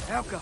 Elka!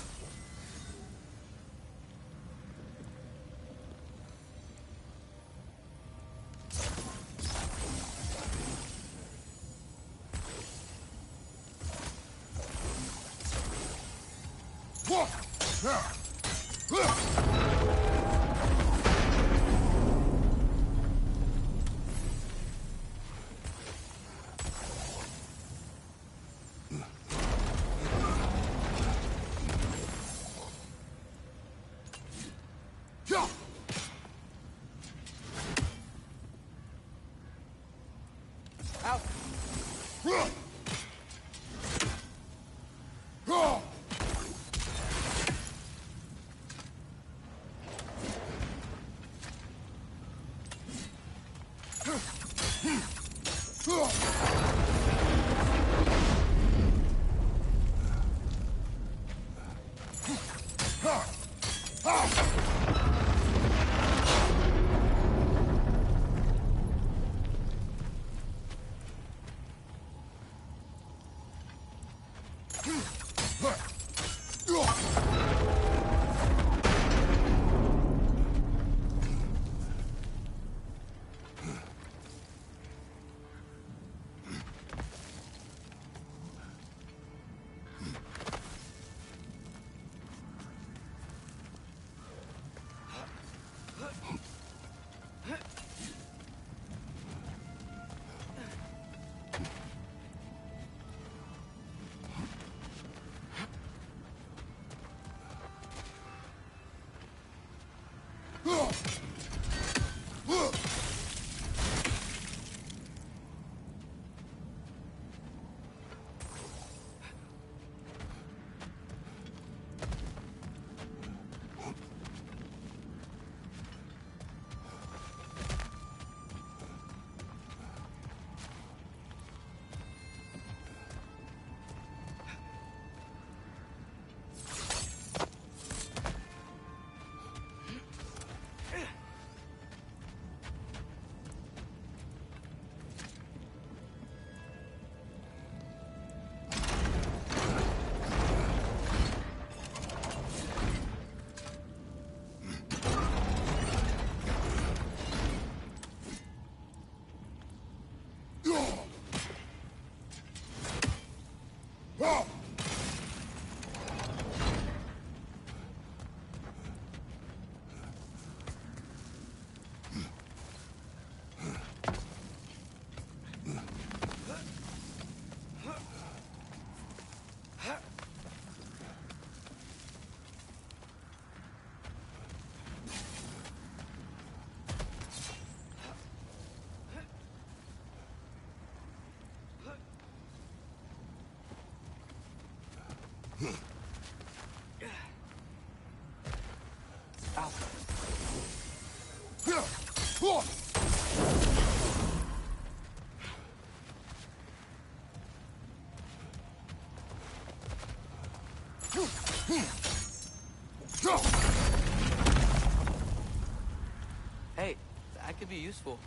Hey, that could be useful.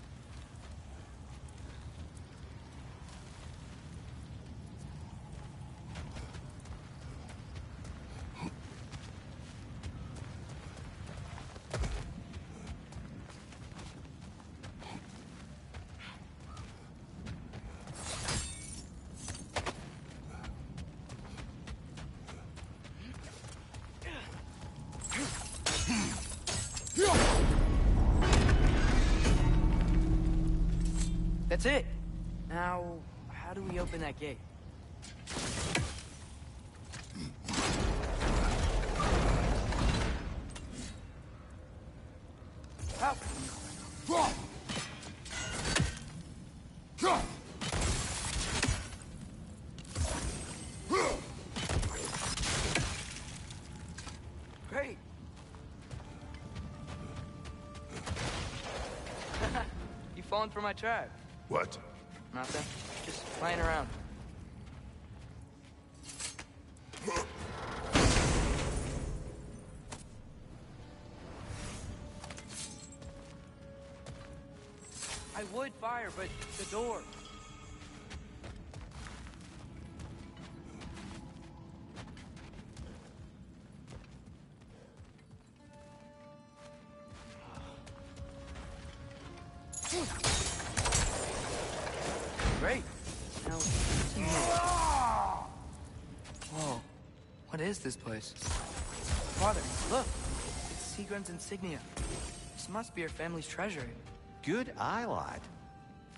That's it. Now, how do we open that gate? Help! Great. You falling for my trap? What? Nothing. Just playing around. I would fire, but the door. What is this place? Father, look! It's Sigrun's insignia. This must be her family's treasury. Good eye, lad.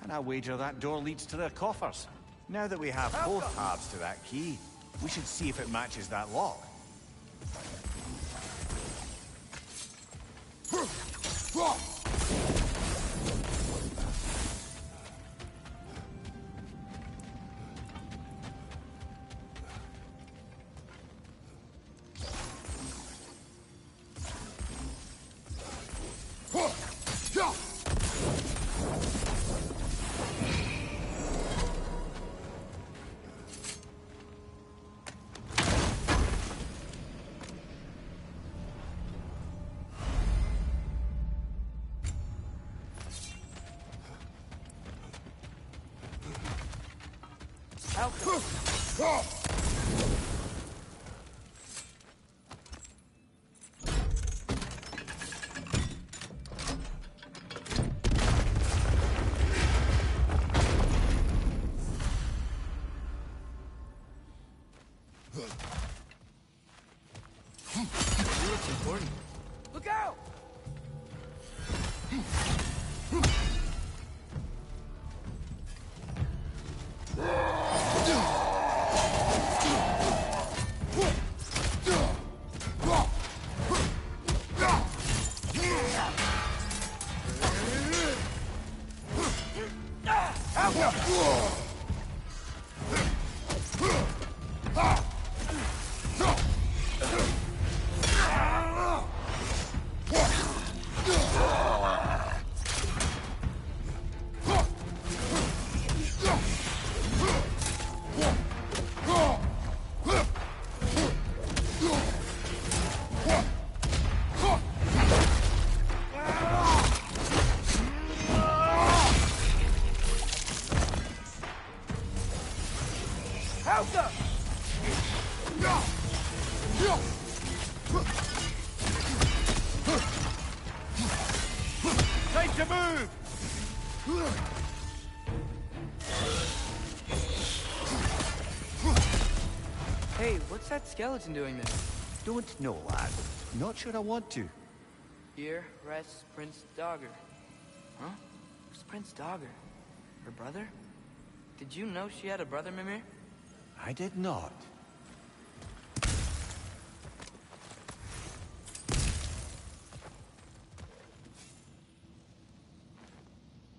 And I wager that door leads to their coffers. Now that we have both halves to that key, we should see if it matches that lock. It's important. Look out! Time to move! Hey, what's that skeleton doing there? Don't know, lad. Not sure I want to. Here rests Prince Dogger. Huh? Who's Prince Dogger? Her brother? Did you know she had a brother, Mimir? I did not.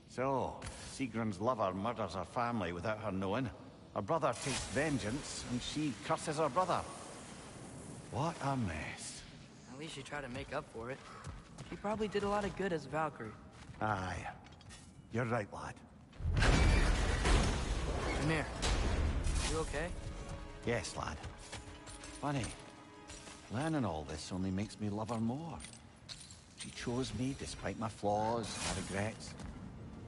So, Sigrun's lover murders her family without her knowing. Her brother takes vengeance, and she curses her brother. What a mess. At least she tried to make up for it. She probably did a lot of good as Valkyrie. Aye. You're right, lad. Mimir, you okay? Yes, lad. Funny. Learning all this only makes me love her more. She chose me despite my flaws, my regrets.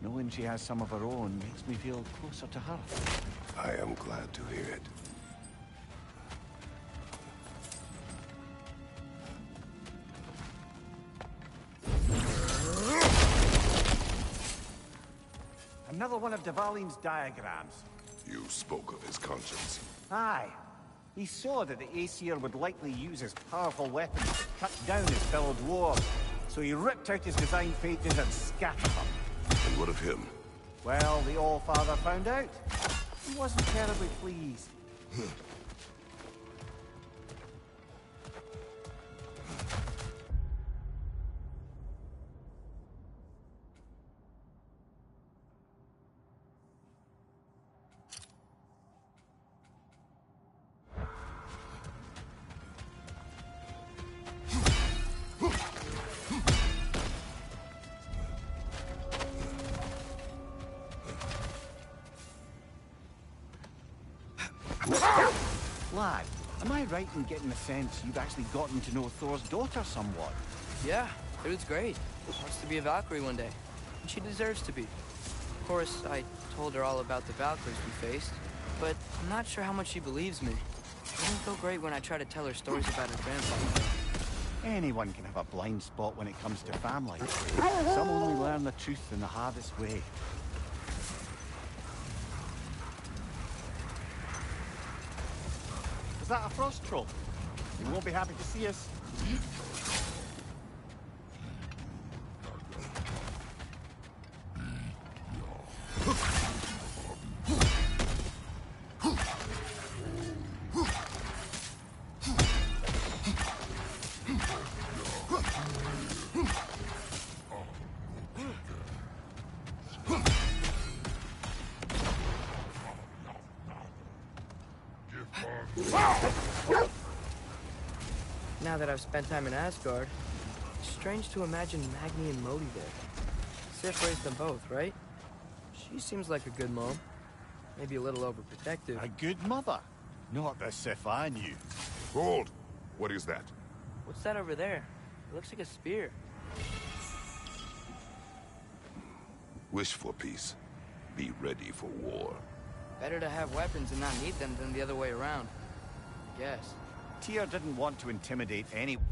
Knowing she has some of her own makes me feel closer to her. I am glad to hear it. Another one of Dvalin's diagrams. You spoke of his conscience. Aye. He saw that the Aesir would likely use his powerful weapons to cut down his fellow dwarves. So he ripped out his design pages and scattered them. And what of him? Well, the All-Father found out. He wasn't terribly pleased. Lad, am I right in getting the sense you've actually gotten to know Thor's daughter somewhat? Yeah, it was great. Wants to be a Valkyrie one day. And she deserves to be. Of course, I told her all about the Valkyries we faced, but I'm not sure how much she believes me. It doesn't feel great when I try to tell her stories about her grandfather. Anyone can have a blind spot when it comes to family. Some only learn the truth in the hardest way. Is that a frost troll? You won't be happy to see us. Now that I've spent time in Asgard, it's strange to imagine Magni and Modi there. Sif raised them both, right? She seems like a good mom. Maybe a little overprotective. A good mother. Not the Sif I knew. Hold! What is that? What's that over there? It looks like a spear. Wish for peace. Be ready for war. Better to have weapons and not need them than the other way around. I guess. Tyr didn't want to intimidate anyone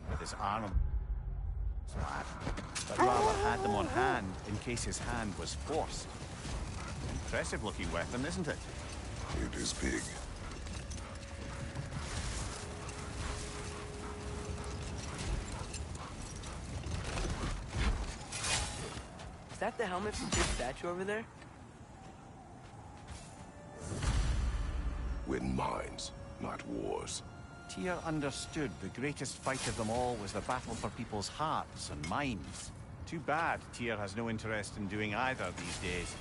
with his arm, but rather had them on hand in case his hand was forced. Impressive looking weapon, isn't it? It is big. Is that the helmet from the statue over there? Win minds, not wars. Tyr understood the greatest fight of them all was the battle for people's hearts and minds. Too bad Tyr has no interest in doing either these days.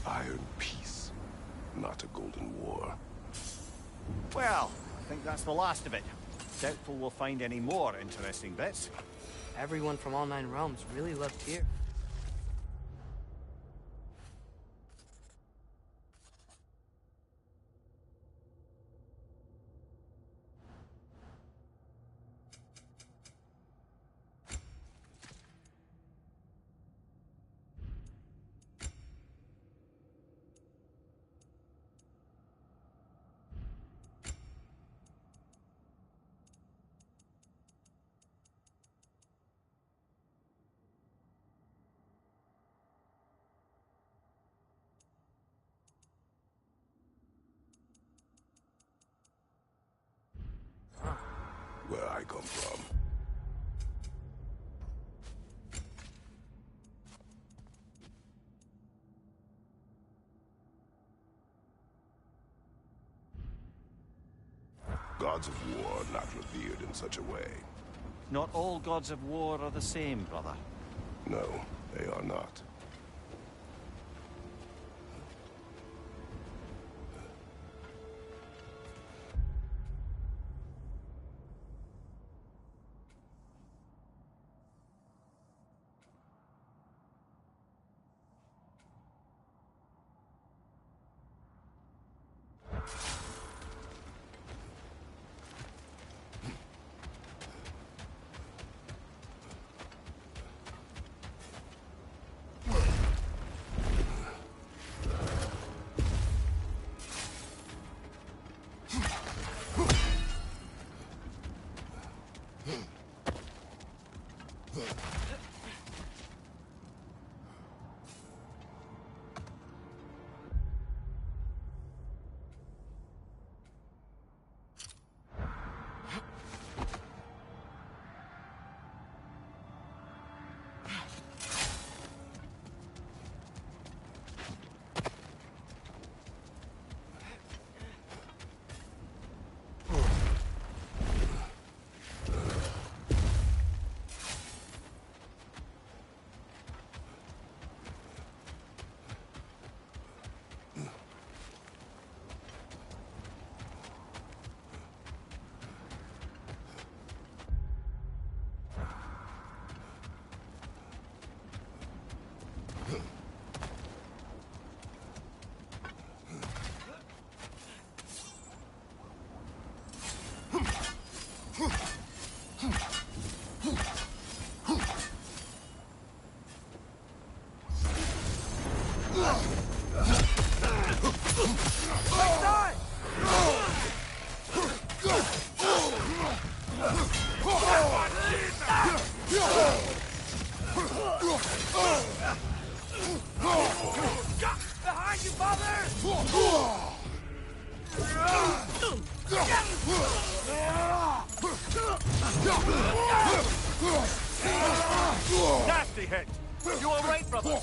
Iron peace, not a golden war. Well, I think that's the last of it. Doubtful we'll find any more interesting bits. Everyone from all 9 realms really loved Tyr. Where I come from. Gods of war are not revered in such a way. Not all gods of war are the same, brother. No, they are not. Behind you, father! Nasty hit! You all right, brother?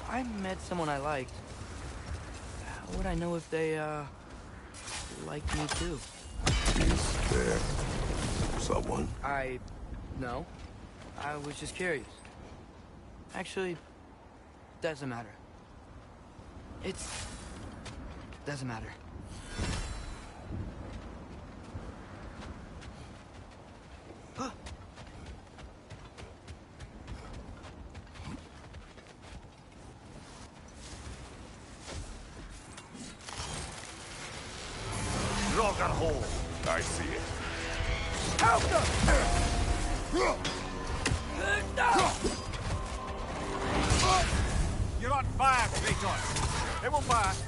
I met someone I liked, how would I know if they, liked me too? Is there someone? No. I was just curious. Actually, doesn't matter. Doesn't matter. Ragnarok! I see it. You're on fire, Kratos. It won't pass.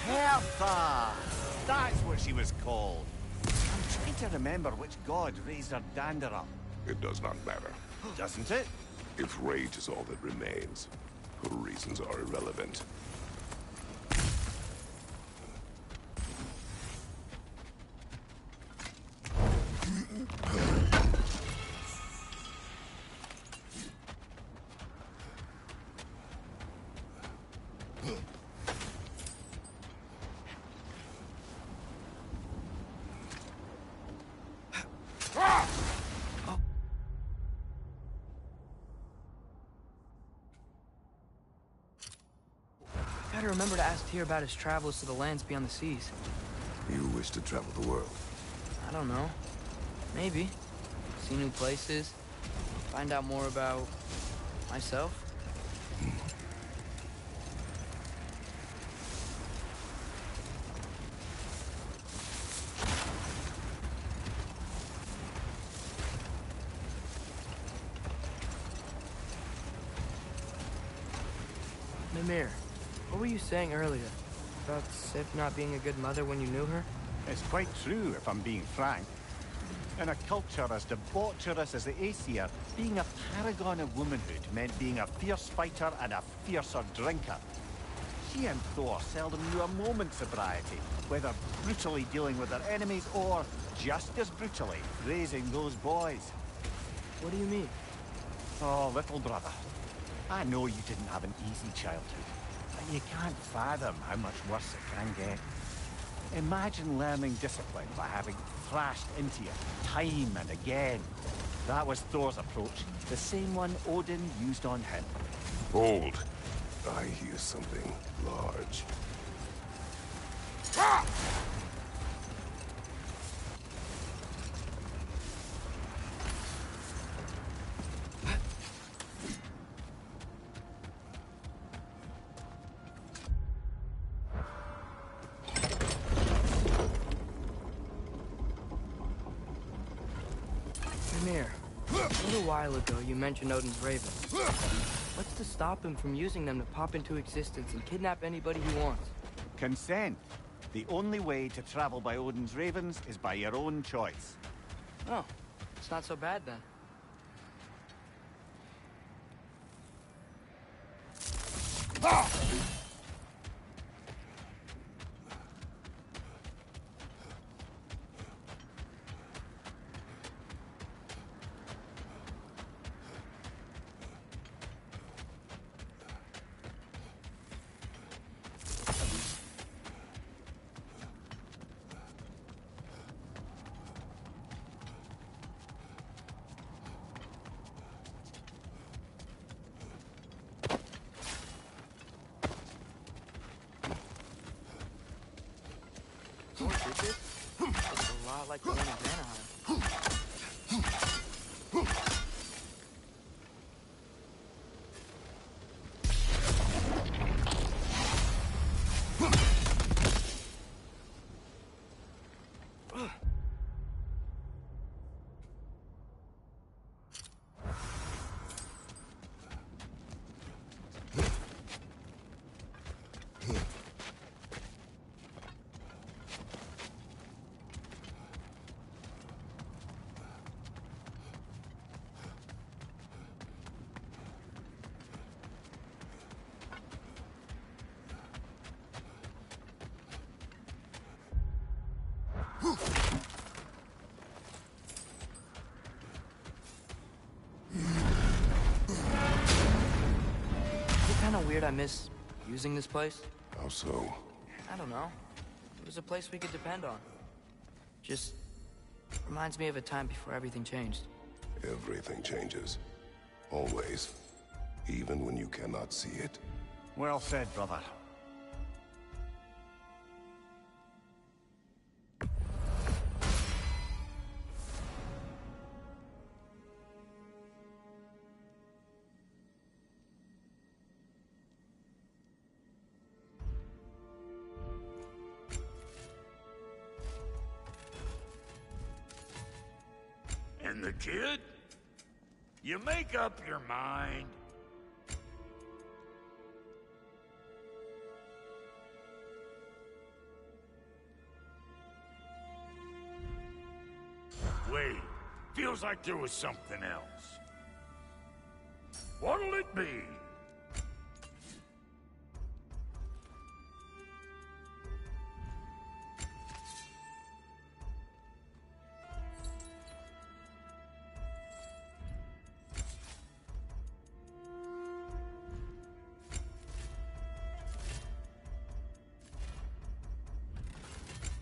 Hertha! That's what she was called. I'm trying to remember which god raised her dander up. It does not matter. Doesn't it? If rage is all that remains, her reasons are irrelevant. Gotta remember to ask Tyr about his travels to the lands beyond the seas. You wish to travel the world. I don't know. Maybe. See new places. Find out more about myself. Mimir, what were you saying earlier? About Sif not being a good mother when you knew her? It's quite true, if I'm being frank. In a culture as debaucherous as the Aesir, being a paragon of womanhood meant being a fierce fighter and a fiercer drinker. She and Thor seldom knew a moment's sobriety, whether brutally dealing with their enemies or, just as brutally, raising those boys. What do you mean? Oh, little brother. I know you didn't have an easy childhood, but you can't fathom how much worse it can get. Imagine learning discipline by having thrashed into you time and again. That was Thor's approach, the same one Odin used on him. Hold. I hear something large. Mimir, a little while ago you mentioned Odin's ravens. What's to stop him from using them to pop into existence and kidnap anybody he wants? Consent. The only way to travel by Odin's ravens is by your own choice. Oh, it's not so bad then. Looks a lot like the one in Anaheim. weird I miss using this place? How so? I don't know. It was a place we could depend on. Just reminds me of a time before everything changed. Everything changes. Always. Even when you cannot see it. Well said, brother. And the kid? You make up your mind? Wait, feels like there was something else. What'll it be?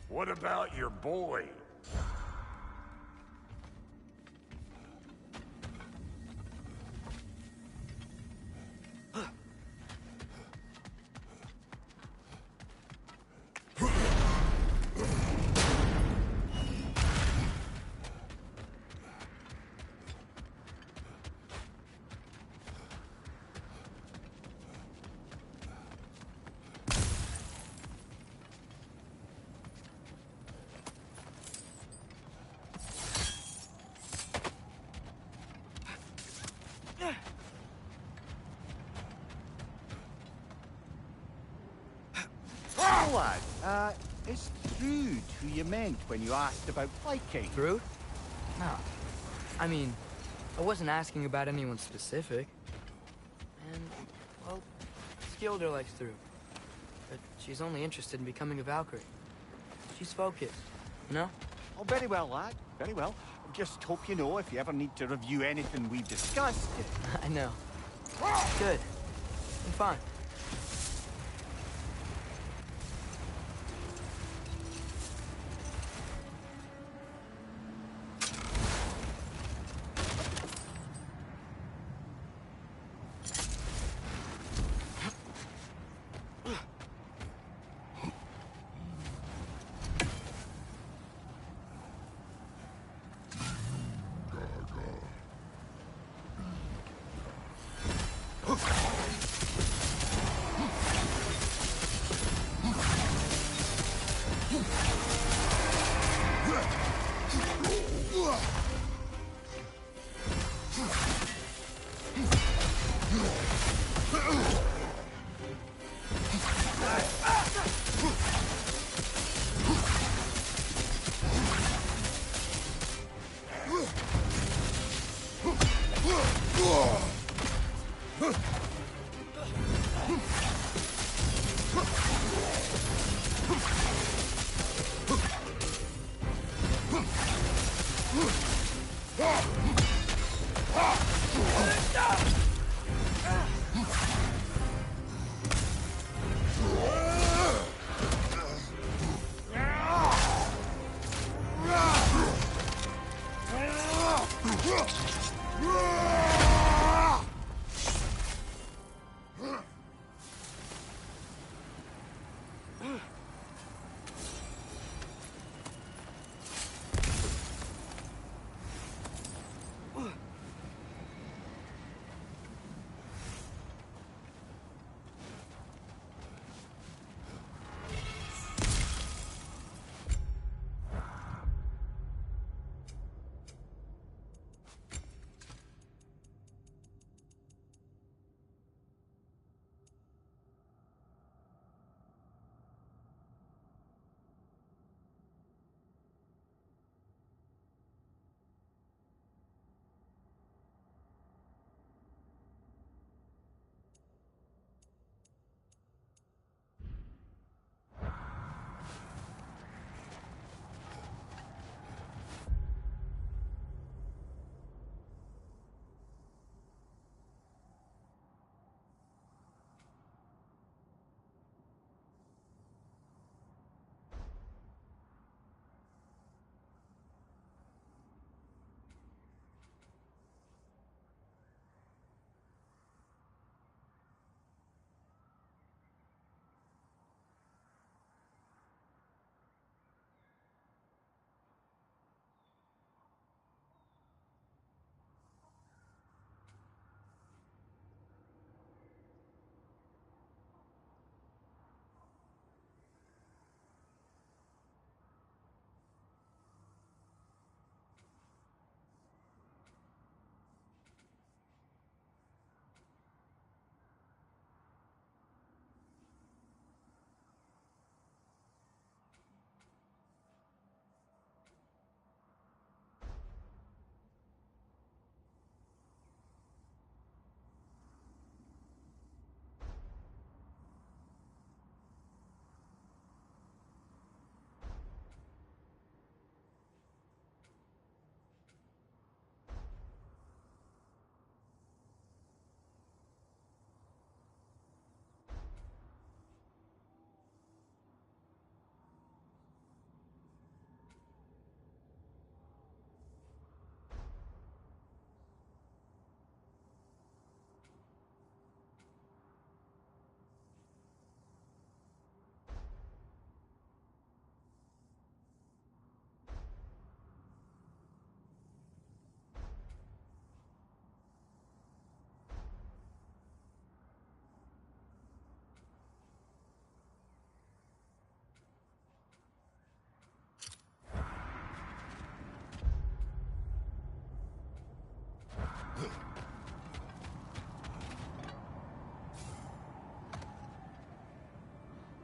What about your boy? Lad, is Trude who you meant when you asked about Viking? Through? No. I mean, I wasn't asking about anyone specific. And, well, Skilder likes Through. But she's only interested in becoming a Valkyrie. She's focused, you know? Oh, very well, lad. Very well. Just hope you know if you ever need to review anything we've discussed. I know. Good. I'm fine.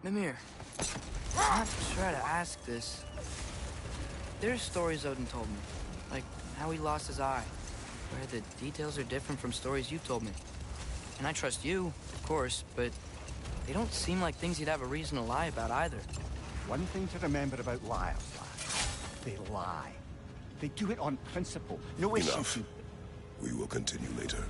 Mimir, I'm not sure how to ask this. There's stories Odin told me, like how he lost his eye, where the details are different from stories you told me. And I trust you, of course, but they don't seem like things you'd have a reason to lie about either. One thing to remember about liars, lad. They lie. They do it on principle. No issue. Enough. We will continue later.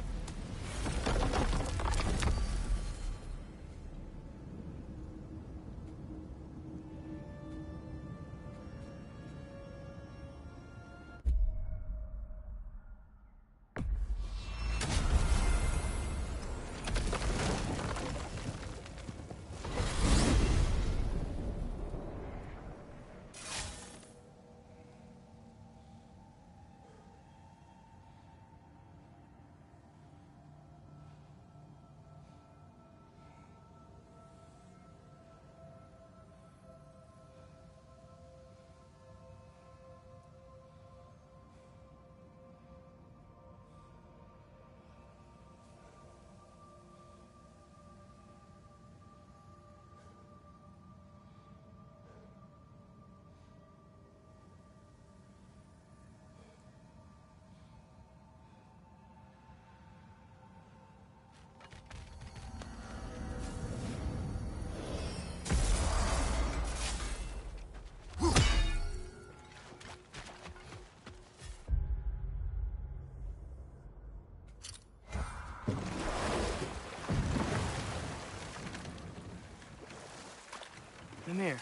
Mimir,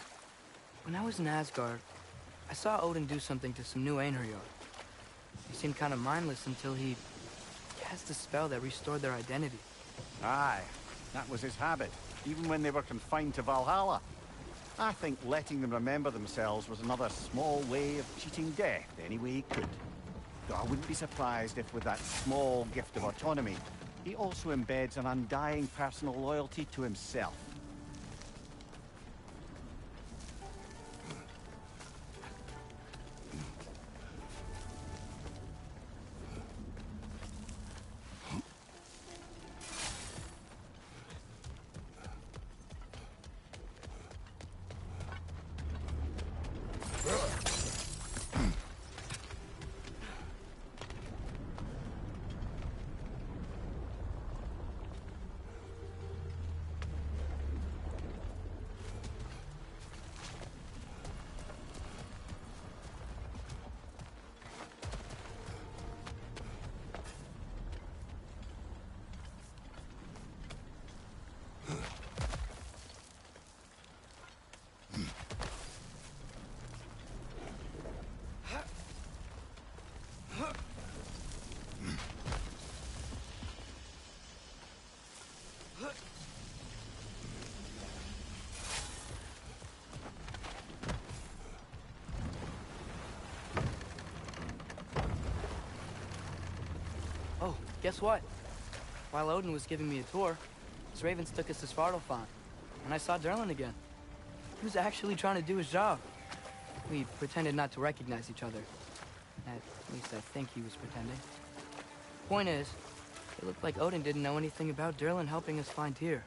when I was in Asgard, I saw Odin do something to some new Einherjar. He seemed kind of mindless until he cast a spell that restored their identity. Aye, that was his habit, even when they were confined to Valhalla. I think letting them remember themselves was another small way of cheating death any way he could. Though I wouldn't be surprised if with that small gift of autonomy, he also embeds an undying personal loyalty to himself. Oh, guess what? While Odin was giving me a tour, his ravens took us to Svartalfheim, and I saw Durlin again. He was actually trying to do his job. We pretended not to recognize each other. At least I think he was pretending. Point is, it looked like Odin didn't know anything about Durlin helping us find Tyr.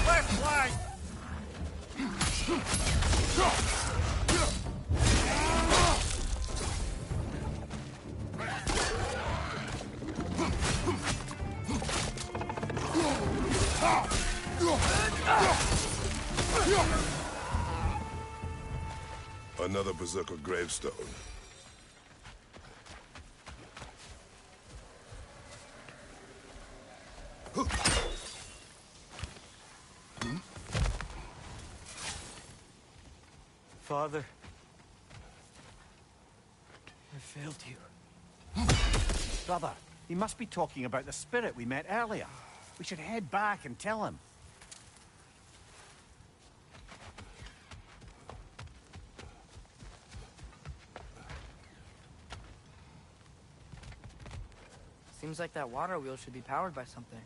Left flank! Another Berserker gravestone. Father, I failed you. Brother, he must be talking about the spirit we met earlier. We should head back and tell him. Seems like that water wheel should be powered by something.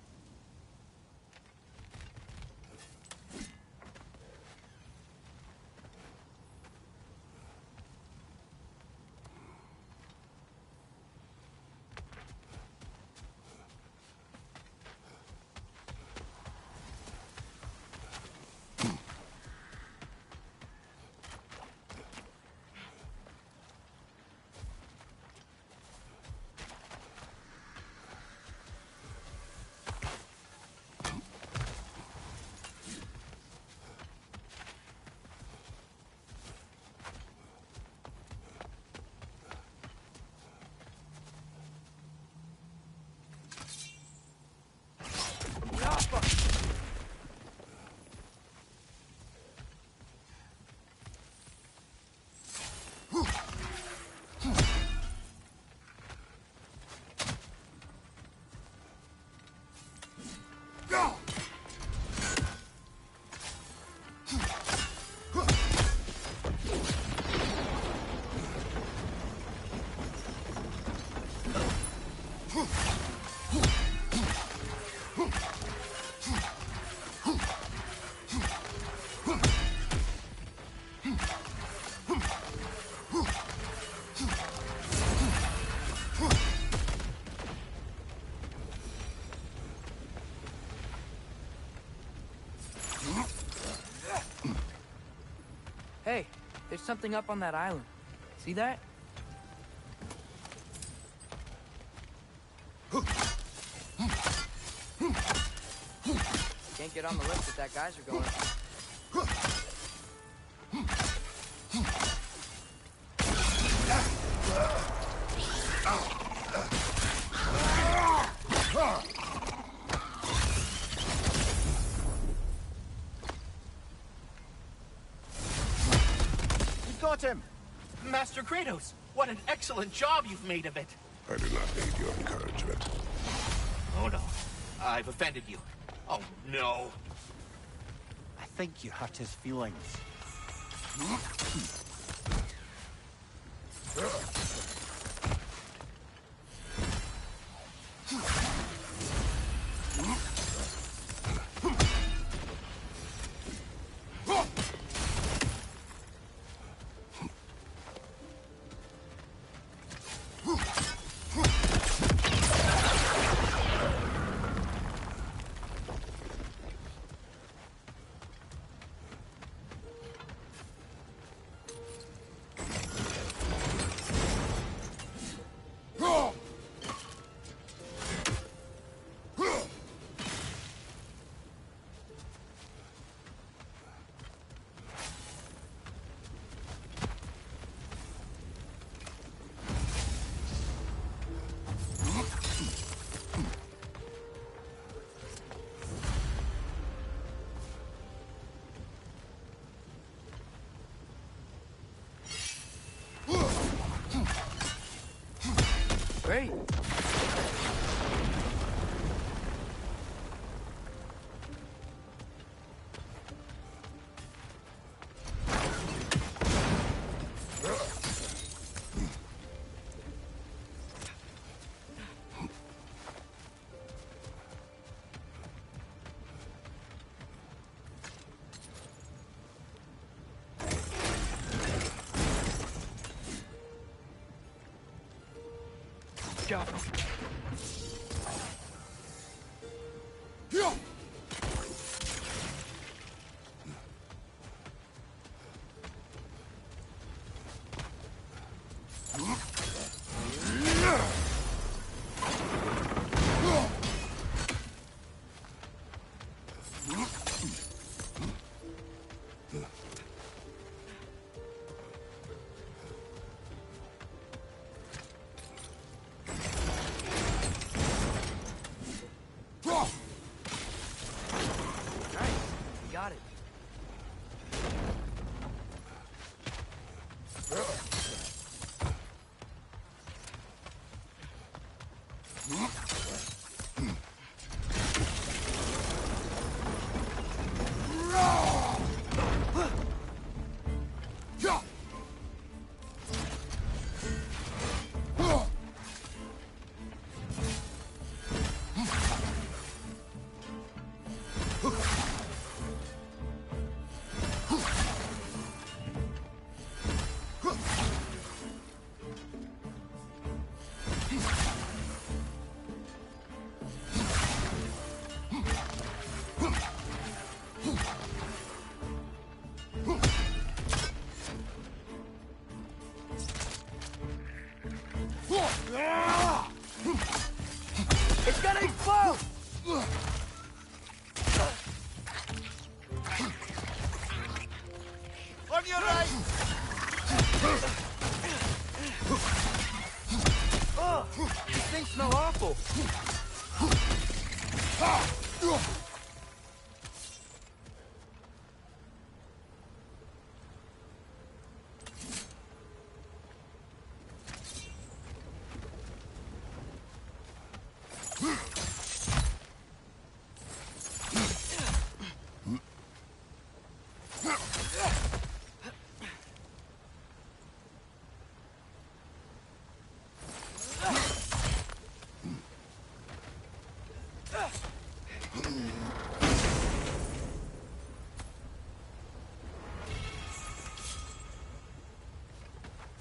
There's something up on that island. See that? Can't get on the lift if that geyser going. You got him! Master Kratos, what an excellent job you've made of it. I do not need your encouragement. Oh no, I've offended you. Oh no. I think you hurt his feelings. Great. Go. Got it. It's gonna explode! On your right! Oh, these things smell awful.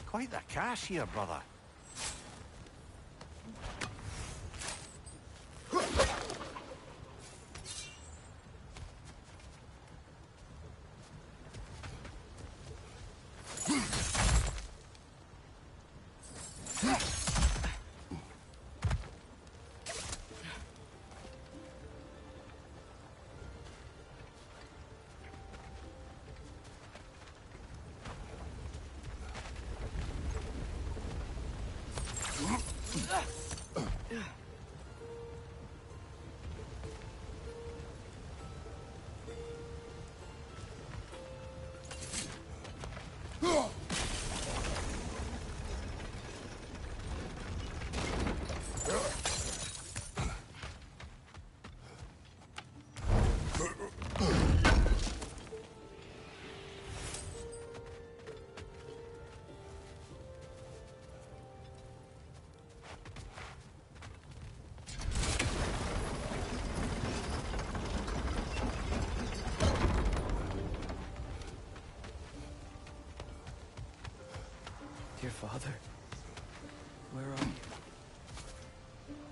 Quite the cache here, brother. Dear Father, where are you?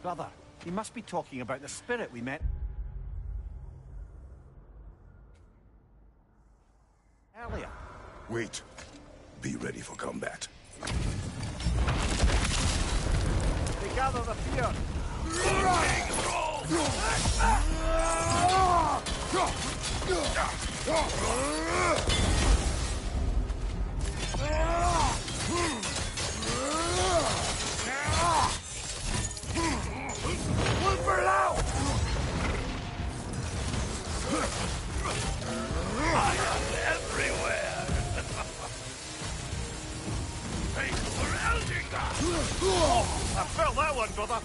Brother, he must be talking about the spirit we met earlier. Wait. Be ready for combat. They gather the fear. Everywhere! Thanks for helping us! I felt that one, brother.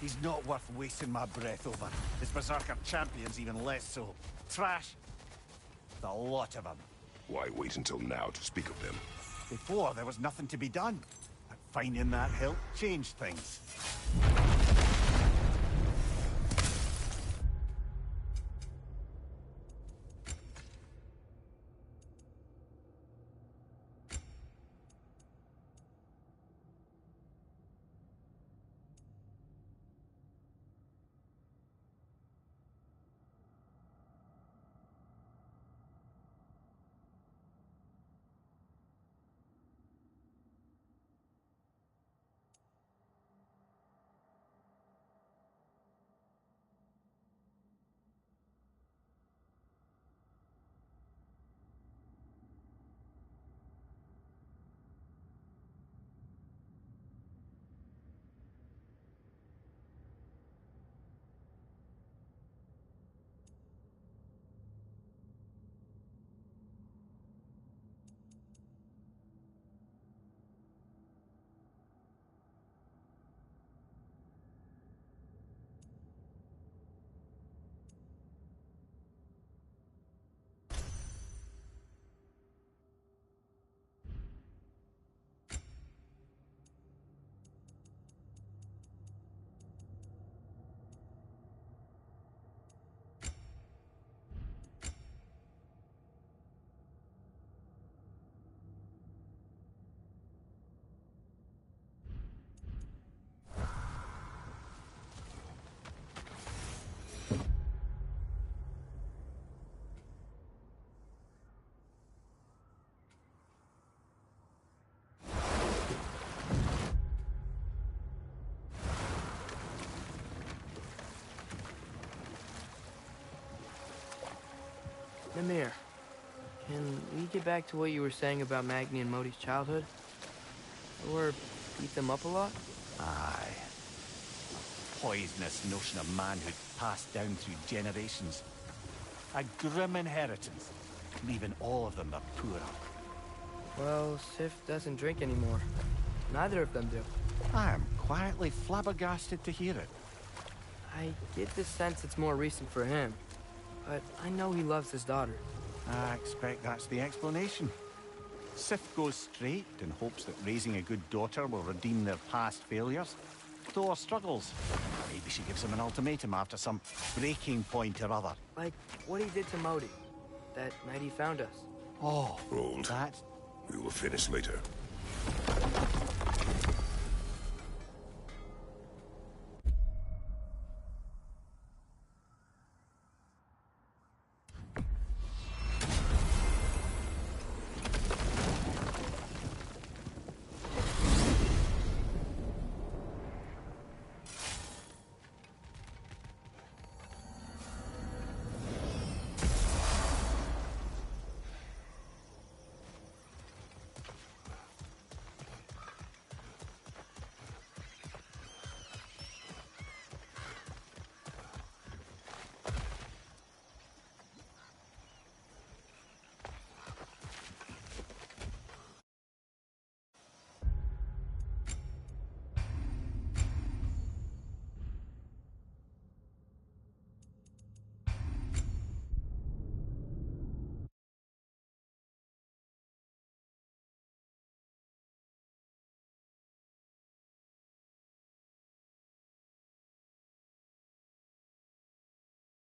He's not worth wasting my breath over. His Berserker champion's even less so. Trash. The lot of them. Why wait until now to speak of them? Before, there was nothing to be done. But finding that hilt changed things. Namir, can we get back to what you were saying about Magni and Modi's childhood? Or beat them up a lot? Aye. Poisonous notion of manhood passed down through generations. A grim inheritance, leaving all of them the poorer. Well, Sif doesn't drink anymore. Neither of them do. I am quietly flabbergasted to hear it. I get the sense it's more recent for him. But I know he loves his daughter. I expect that's the explanation. Sif goes straight and hopes that raising a good daughter will redeem their past failures. Thor struggles. Maybe she gives him an ultimatum after some breaking point or other. Like what he did to Modi. That night he found us. Oh, Rolled. that... We will finish later.